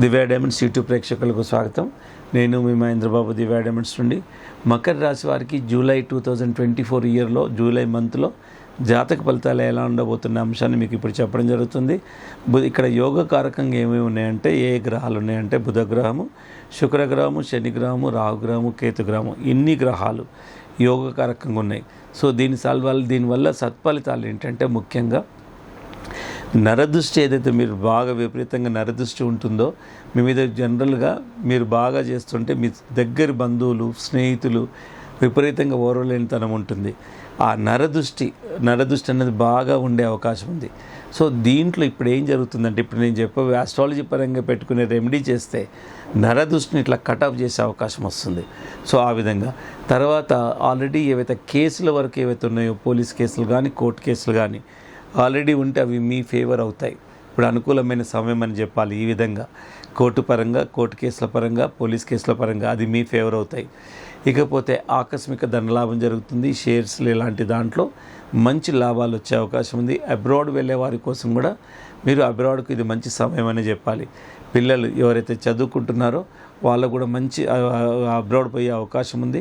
దివ్య diamonds YouTube ప్రేక్షకులకు స్వాగతం. నేను మీ మహేంద్రబాబు, దివ్య డైమండ్స్ నుండి. మకర రాశి వారికి జూలై 2024 ఇయర్లో జూలై మంత్లో జాతక ఫలితాలు ఎలా ఉండబోతున్న అంశాన్ని మీకు ఇప్పుడు చెప్పడం జరుగుతుంది. ఇక్కడ యోగ కారకంగా ఏమేమి ఉన్నాయంటే, ఏ గ్రహాలు ఉన్నాయంటే బుధగ్రహము, శుక్రగ్రహము, శనిగ్రహము, రాహుగ్రహము, కేతుగ్రహము, ఇన్ని గ్రహాలు యోగ కారకంగా ఉన్నాయి. సో దీనివల్ల సత్ఫలితాలు ఏంటంటే, ముఖ్యంగా నరదృష్టి ఏదైతే మీరు బాగా విపరీతంగా నరదృష్టి ఉంటుందో మీ మీద జనరల్గా మీరు బాగా చేస్తుంటే మీ దగ్గర బంధువులు, స్నేహితులు విపరీతంగా ఓర్వలేనితనం ఉంటుంది. ఆ నరదృష్టి అనేది బాగా ఉండే అవకాశం ఉంది. సో దీంట్లో ఇప్పుడు ఏం జరుగుతుందంటే, ఇప్పుడు నేను చెప్పే ఆస్ట్రాలజీ పరంగా పెట్టుకునే రెమెడీ చేస్తే నరదృష్టిని ఇట్లా కటాఫ్ చేసే అవకాశం వస్తుంది. సో ఆ విధంగా తర్వాత ఆల్రెడీ ఏవైతే కేసుల వరకు ఏవైతే ఉన్నాయో, పోలీస్ కేసులు కానీ, కోర్టు కేసులు కానీ ఆల్రెడీ ఉంటే అవి మీ ఫేవర్ అవుతాయి. ఇప్పుడు అనుకూలమైన సమయం అని చెప్పాలి. ఈ విధంగా కోర్టు కేసుల పరంగా, పోలీస్ కేసుల పరంగా అది మీ ఫేవర్ అవుతాయి. ఇకపోతే ఆకస్మిక ధనలాభం జరుగుతుంది. షేర్స్లు ఇలాంటి దాంట్లో మంచి లాభాలు వచ్చే అవకాశం ఉంది. అబ్రాడ్ వెళ్ళే వారి కోసం కూడా మీరు అబ్రాడ్కు ఇది మంచి సమయం అని చెప్పాలి. పిల్లలు ఎవరైతే చదువుకుంటున్నారో వాళ్ళకు కూడా మంచి అబ్రాడ్ పోయే అవకాశం ఉంది.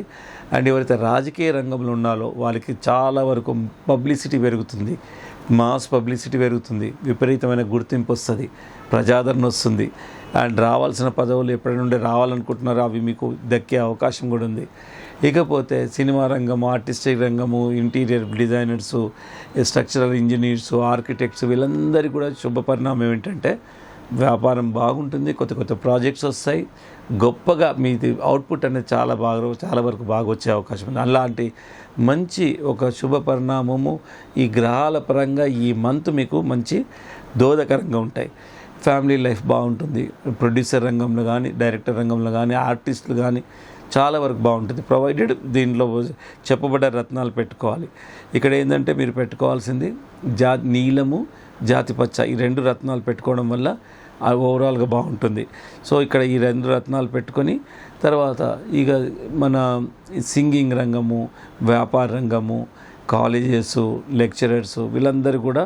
అండ్ ఎవరైతే రాజకీయ రంగంలో ఉన్నారో వాళ్ళకి చాలా వరకు పబ్లిసిటీ పెరుగుతుంది, మాస్ పబ్లిసిటీ పెరుగుతుంది, విపరీతమైన గుర్తింపు వస్తుంది, ప్రజాదరణ వస్తుంది. అండ్ రావాల్సిన పదవులు ఎప్పటి నుండి రావాలనుకుంటున్నారో అవి మీకు దక్కే అవకాశం కూడా ఉంది. ఇకపోతే సినిమా రంగము, ఆర్టిస్టిక్ రంగము, interior designers, structural engineers, architects వీళ్ళందరికీ కూడా శుభ పరిణామం ఏంటంటే వ్యాపారం బాగుంటుంది, కొత్త ప్రాజెక్ట్స్ వస్తాయి, గొప్పగా మీది అవుట్పుట్ అనేది చాలా వరకు బాగా వచ్చే అవకాశం ఉంది. అలాంటి మంచి ఒక శుభ పరిణామము ఈ గ్రహాల పరంగా ఈ మంత్ మీకు మంచి దోహదకరంగా ఉంటాయి. ఫ్యామిలీ లైఫ్ బాగుంటుంది. ప్రొడ్యూసర్ రంగంలో కానీ, డైరెక్టర్ రంగంలో కానీ, ఆర్టిస్టులు కానీ చాలా వరకు బాగుంటుంది. ప్రొవైడెడ్ దీనిలో చెప్పబడ్డ రత్నాలు పెట్టుకోవాలి. ఇక్కడ ఏంటంటే మీరు పెట్టుకోవాల్సింది నీలము, జాతి పచ్చ, ఈ 2 రత్నాలు పెట్టుకోవడం వల్ల ఓవరాల్గా బాగుంటుంది. సో ఇక్కడ ఈ 2 రత్నాలు పెట్టుకొని తర్వాత ఇక మన సింగింగ్ రంగము, వ్యాపార రంగము, కాలేజెస్, లెక్చరర్స్ వీళ్ళందరూ కూడా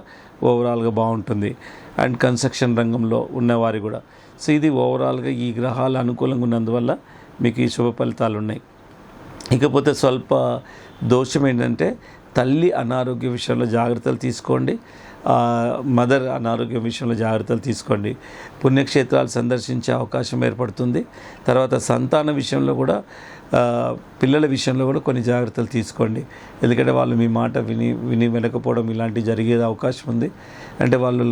ఓవరాల్గా బాగుంటుంది. అండ్ కన్స్ట్రక్షన్ రంగంలో ఉన్నవారు కూడా. సో ఇది ఓవరాల్గా ఈ గ్రహాలు అనుకూలంగా ఉన్నందువల్ల మీకు ఈ శుభ ఫలితాలు ఉన్నాయి. ఇకపోతే స్వల్ప దోషం ఏంటంటే, తల్లి అనారోగ్య విషయంలో జాగ్రత్తలు తీసుకోండి. మదర్ అనారోగ్యం విషయంలో జాగ్రత్తలు తీసుకోండి. పుణ్యక్షేత్రాలు సందర్శించే అవకాశం ఏర్పడుతుంది. తర్వాత సంతాన విషయంలో కూడా, పిల్లల విషయంలో కూడా కొన్ని జాగ్రత్తలు తీసుకోండి. ఎందుకంటే వాళ్ళు మీ మాట విని వినకపోవడం ఇలాంటివి జరిగే అవకాశం ఉంది. అంటే వాళ్ళు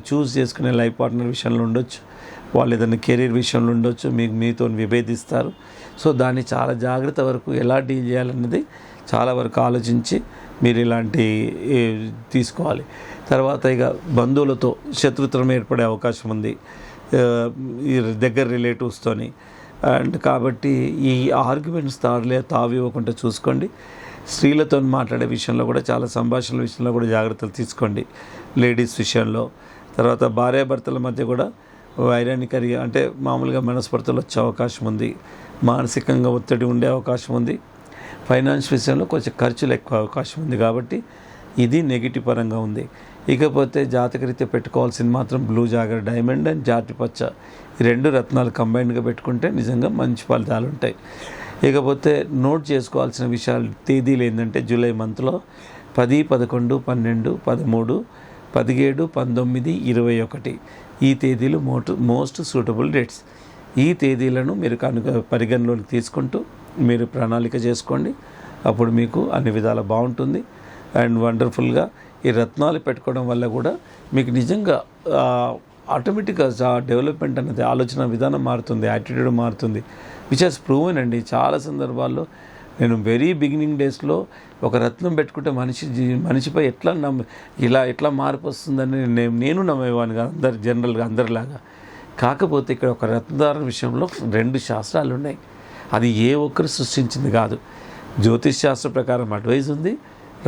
చూస్ చేసుకునే లైఫ్ పార్ట్నర్ విషయంలో ఉండొచ్చు, వాళ్ళు ఏదైనా కెరీర్ విషయంలో ఉండొచ్చు, మీతో విభేదిస్తారు. సో దాన్ని చాలా జాగ్రత్త వరకు ఎలా డీల్ చేయాలన్నది చాలా వరకు ఆలోచించి మీరు ఇలాంటి తీసుకోవాలి. తర్వాత ఇక బంధువులతో శత్రుత్వం ఏర్పడే అవకాశం ఉంది, ఈ దగ్గర రిలేటివ్స్తోని. అండ్ కాబట్టి ఈ ఆర్గ్యుమెంట్స్ తావివ్వకుండా చూసుకోండి. స్త్రీలతో మాట్లాడే విషయంలో కూడా చాలా సంభాషణల విషయంలో కూడా జాగ్రత్తలు తీసుకోండి, లేడీస్ విషయంలో. తర్వాత భార్యాభర్తల మధ్య కూడా వైరానికరిగా అంటే మామూలుగా మనస్పర్ధలు వచ్చే అవకాశం ఉంది, మానసికంగా ఒత్తిడి ఉండే అవకాశం ఉంది, ఫైనాన్స్ విషయంలో కొంచెం ఖర్చులు ఎక్కువ అవకాశం ఉంది. కాబట్టి ఇది నెగిటివ్ పరంగా ఉంది. ఇకపోతే జాతకరీత్యా పెట్టుకోవాల్సింది మాత్రం బ్లూ జాగర్, డైమండ్ అండ్ జాతి పచ్చ, ఈ 2 రత్నాలు కంబైన్డ్గా పెట్టుకుంటే నిజంగా మంచి ఫలితాలు ఉంటాయి. ఇకపోతే నోట్ చేసుకోవాల్సిన విషయాలు, తేదీలు ఏంటంటే జూలై మంత్లో 10, 11, 12, 13, 17, 19, 21 ఈ తేదీలు మోస్ట్ సూటబుల్ డేట్స్. ఈ తేదీలను మీరు పరిగణలోకి తీసుకుంటూ మీరు ప్రణాళిక చేసుకోండి. అప్పుడు మీకు అన్ని విధాలా బాగుంటుంది. అండ్ వండర్ఫుల్గా ఈ రత్నాలు పెట్టుకోవడం వల్ల కూడా మీకు నిజంగా ఆటోమేటిక్గా డెవలప్మెంట్ అనేది, ఆలోచన విధానం మారుతుంది, యాటిట్యూడ్ మారుతుంది. విచ్ హెస్ ప్రూవెన్ అండి. చాలా సందర్భాల్లో నేను వెరీ బిగినింగ్ డేస్లో ఒక రత్నం పెట్టుకుంటే మనిషిపై ఎట్లా మార్పు వస్తుందని నేను నమ్మేవాను కాదు, జనరల్గా అందరిలాగా. కాకపోతే ఇక్కడ ఒక రత్నధారణ విషయంలో 2 శాస్త్రాలు ఉన్నాయి. అది ఏ ఒక్కరు సృష్టించింది కాదు. జ్యోతిష్ శాస్త్రం ప్రకారం అడ్వైజ్ ఉంది,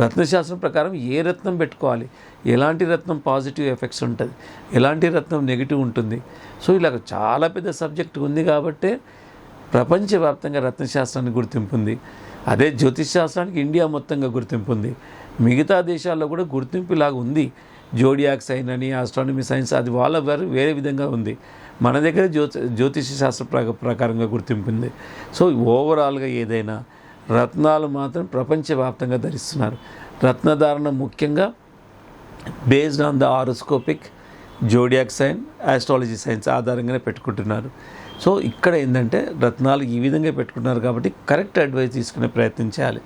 రత్నశాస్త్రం ప్రకారం ఏ రత్నం పెట్టుకోవాలి, ఎలాంటి రత్నం పాజిటివ్ ఎఫెక్ట్స్ ఉంటుంది, ఎలాంటి రత్నం నెగిటివ్ ఉంటుంది. సో ఇలా చాలా పెద్ద సబ్జెక్ట్ ఉంది. కాబట్టే ప్రపంచవ్యాప్తంగా రత్నశాస్త్రానికి గుర్తింపు ఉంది. అదే జ్యోతిష్ శాస్త్రానికి ఇండియా మొత్తంగా గుర్తింపు ఉంది. మిగతా దేశాల్లో కూడా గుర్తింపు ఇలాగ ఉంది. జోడియాక్ సైన్ అని, ఆస్ట్రానమీ సైన్స్ అది వాళ్ళ వేరే విధంగా ఉంది. మన దగ్గర జ్యోతిష శాస్త్ర ప్రకారంగా గుర్తింపు ఉంది. సో ఓవరాల్గా ఏదైనా రత్నాలు మాత్రం ప్రపంచవ్యాప్తంగా ధరిస్తున్నారు. రత్నధారణ ముఖ్యంగా based on the horoscopic, zodiac sign, astrology science ఆధారంగానే పెట్టుకుంటున్నారు. సో ఇక్కడ ఏంటంటే రత్నాలు ఈ విధంగా పెట్టుకుంటున్నారు కాబట్టి కరెక్ట్ అడ్వైస్ తీసుకునే ప్రయత్నం చేయాలి.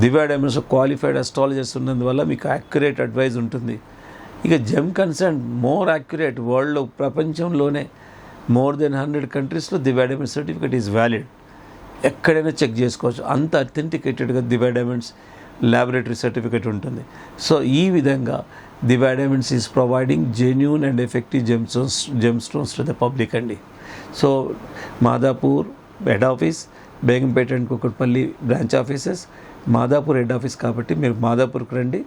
దివ్య డైమండ్స్లో క్వాలిఫైడ్ అస్ట్రాలజర్స్ ఉన్నందువల్ల మీకు యాక్యురేట్ అడ్వైస్ ఉంటుంది. ఇక జెమ్ కన్సర్న్ మోర్ యాక్యురేట్, వరల్డ్లో ప్రపంచంలోనే మోర్ దెన్ 100 కంట్రీస్లో Divya diamond certificate is valid. ఎక్కడైనా చెక్ చేసుకోవచ్చు. అంత అథెంటికేటెడ్గా దివ్య డైమండ్స్ ల్యాబొరేటరీ సర్టిఫికేట్ ఉంటుంది. సో ఈ విధంగా Divya diamonds is providing genuine and effective gem stones to the public అండి. So Madhapur head office, Begumpet and Kukatpally branch offices, Madhapur head office కాబట్టి మీరు మాదాపూర్కి రండి.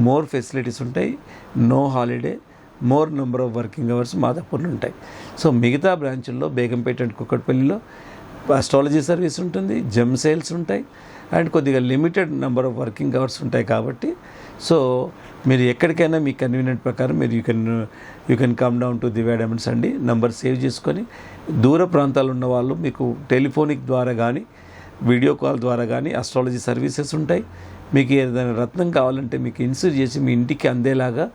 మోర్ ఫెసిలిటీస్ ఉంటాయి, no holiday, more number of working hours మాదాపూర్లో ఉంటాయి. సో మిగతా బ్రాంచుల్లో బేగంపేట అండ్ కుకట్పల్లిలో అస్ట్రాలజీ సర్వీస్ ఉంటుంది, జెమ్ సేల్స్ ఉంటాయి అండ్ కొద్దిగా limited number of working hours ఉంటాయి. కాబట్టి సో మీరు ఎక్కడికైనా మీ కన్వీనియంట్ ప్రకారం మీరు you can come down to Divya diamonds అండి. నంబర్ సేవ్ చేసుకొని దూర ప్రాంతాలు ఉన్న వాళ్ళు మీకు టెలిఫోనిక్ ద్వారా కానీ వీడియో కాల్ ద్వారా కానీ అస్ట్రాలజీ సర్వీసెస్ ఉంటాయి. మీకు ఏదైనా రత్నం కావాలంటే మీకు ఇన్సూర్ చేసి మీ ఇంటికి అందేలాగా,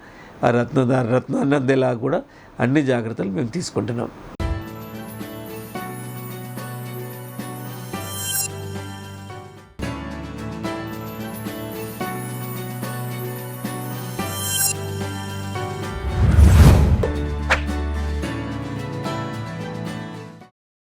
ఆ రత్నాన్ని అందేలాగా కూడా అన్ని జాగ్రత్తలు మేము తీసుకుంటున్నాం.